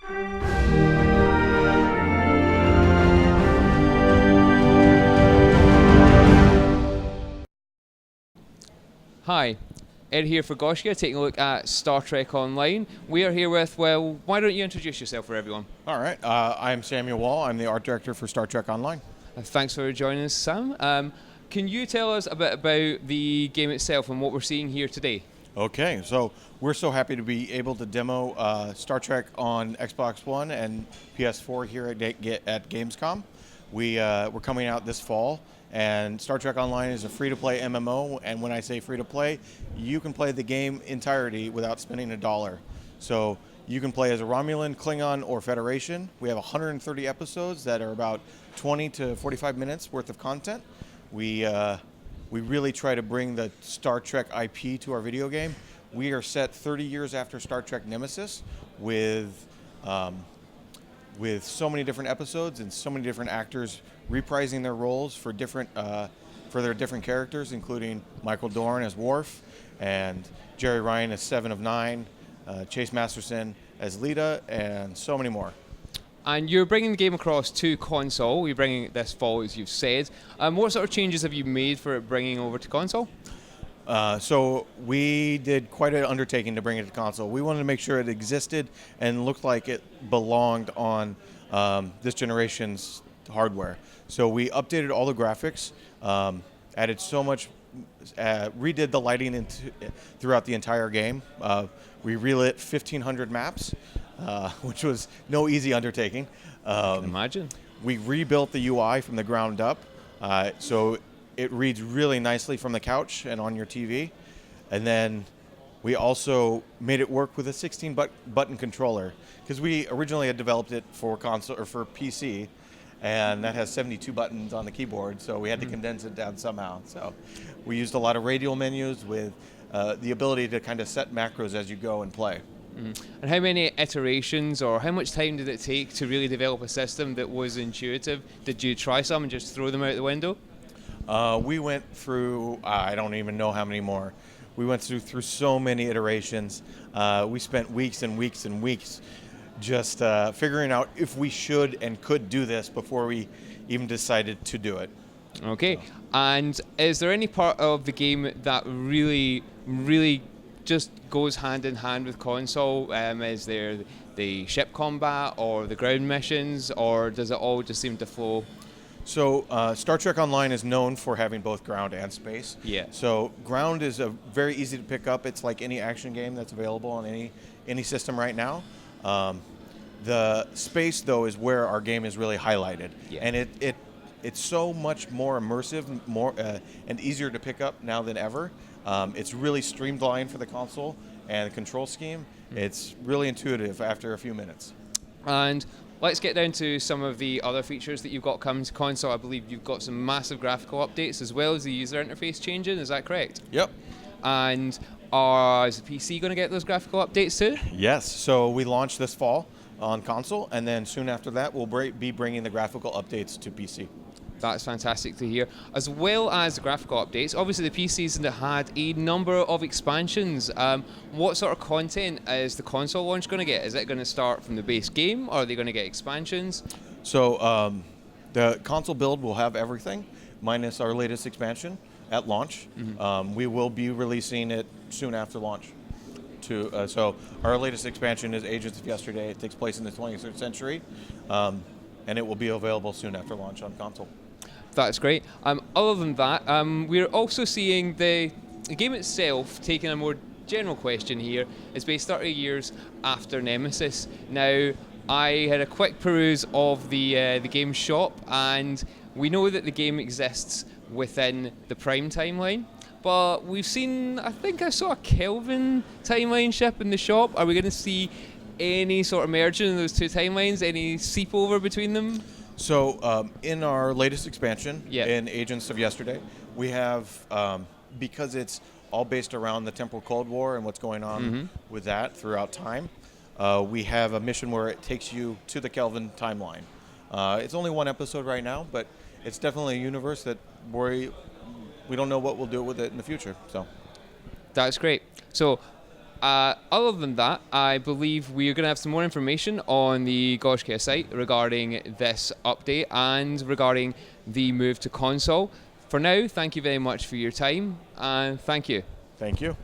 Hi, Ed here for Gaiscioch, taking a look at Star Trek Online. We are here with, well, why don't you introduce yourself for everyone? All right. I'm Samuel Wall. I'm the art director for Star Trek Online. Thanks for joining us, Sam. Can you tell us a bit about the game itself and what we're seeing here today? Okay, so we're so happy to be able to demo Star Trek on Xbox One and PS4 here at Gamescom. We're coming out this fall, and Star Trek Online is a free-to-play MMO, and when I say free-to-play, you can play the game entirety without spending $1. So you can play as a Romulan, Klingon, or Federation. We have 130 episodes that are about 20 to 45 minutes worth of content. We really try to bring the Star Trek IP to our video game. We are set 30 years after Star Trek Nemesis with so many different episodes and so many different actors reprising their roles for their different characters, including Michael Dorn as Worf and Jerry Ryan as Seven of Nine, Chase Masterson as Lita, and so many more. And you're bringing the game across to console. You're bringing it this fall, as you've said. What sort of changes have you made for it bringing over to console? So we did quite an undertaking to bring it to console. We wanted to make sure it existed and looked like it belonged on this generation's hardware. So we updated all the graphics, added so much, redid the lighting throughout the entire game. We relit 1,500 maps, which was no easy undertaking. I can imagine. We rebuilt the UI from the ground up, so it reads really nicely from the couch and on your TV. And then we also made it work with a 16-button controller, because we originally had developed it for console or for PC, and that has 72 buttons on the keyboard, so we had to condense it down somehow. So we used a lot of radial menus with the ability to kind of set macros as you go and play. And how many iterations or how much time did it take to really develop a system that was intuitive? Did you try some and just throw them out the window? We went through, I don't even know how many more. We went through so many iterations. We spent weeks and weeks and weeks just figuring out if we should and could do this before we even decided to do it. Okay. And is there any part of the game that really just goes hand in hand with console? Is there the ship combat or the ground missions, or does it all just seem to flow? So Star Trek Online is known for having both ground and space. Yeah. So ground is very easy to pick up. It's like any action game that's available on any system right now. The space, though, is where our game is really highlighted. Yeah. And it's so much more immersive, and easier to pick up now than ever. It's really streamlined for the console and the control scheme. It's really intuitive after a few minutes. And let's get down to some of the other features that you've got coming to console. I believe you've got some massive graphical updates as well as the user interface changing. Is that correct? Yep. And is the PC going to get those graphical updates too? Yes. So we launched this fall on console, and then soon after that, we'll be bringing the graphical updates to PC. That's fantastic to hear. As well as the graphical updates, obviously the PCs had a number of expansions. What sort of content is the console launch going to get? Is it going to start from the base game, or are they going to get expansions? So the console build will have everything, minus our latest expansion at launch. We will be releasing it soon after launch. So our latest expansion is Agents of Yesterday. It takes place in the 23rd century, and it will be available soon after launch on console. That's great. Other than that, we're also seeing the game itself, taking a more general question here, is based 30 years after Nemesis. Now, I had a quick peruse of the game shop, and we know that the game exists within the Prime timeline, but we've seen, I think I saw a Kelvin timeline ship in the shop. Are we going to see any sort of merging in those two timelines, any seep over between them? So in our latest expansion, in Agents of Yesterday, we have, because it's all based around the Temporal Cold War and what's going on with that throughout time, we have a mission where it takes you to the Kelvin timeline. It's only one episode right now, but it's definitely a universe that we don't know what we'll do with it in the future. So that's great. So Other than that, I believe we're going to have some more information on the Gaiscioch site regarding this update and regarding the move to console. For now, thank you very much for your time, and thank you. Thank you.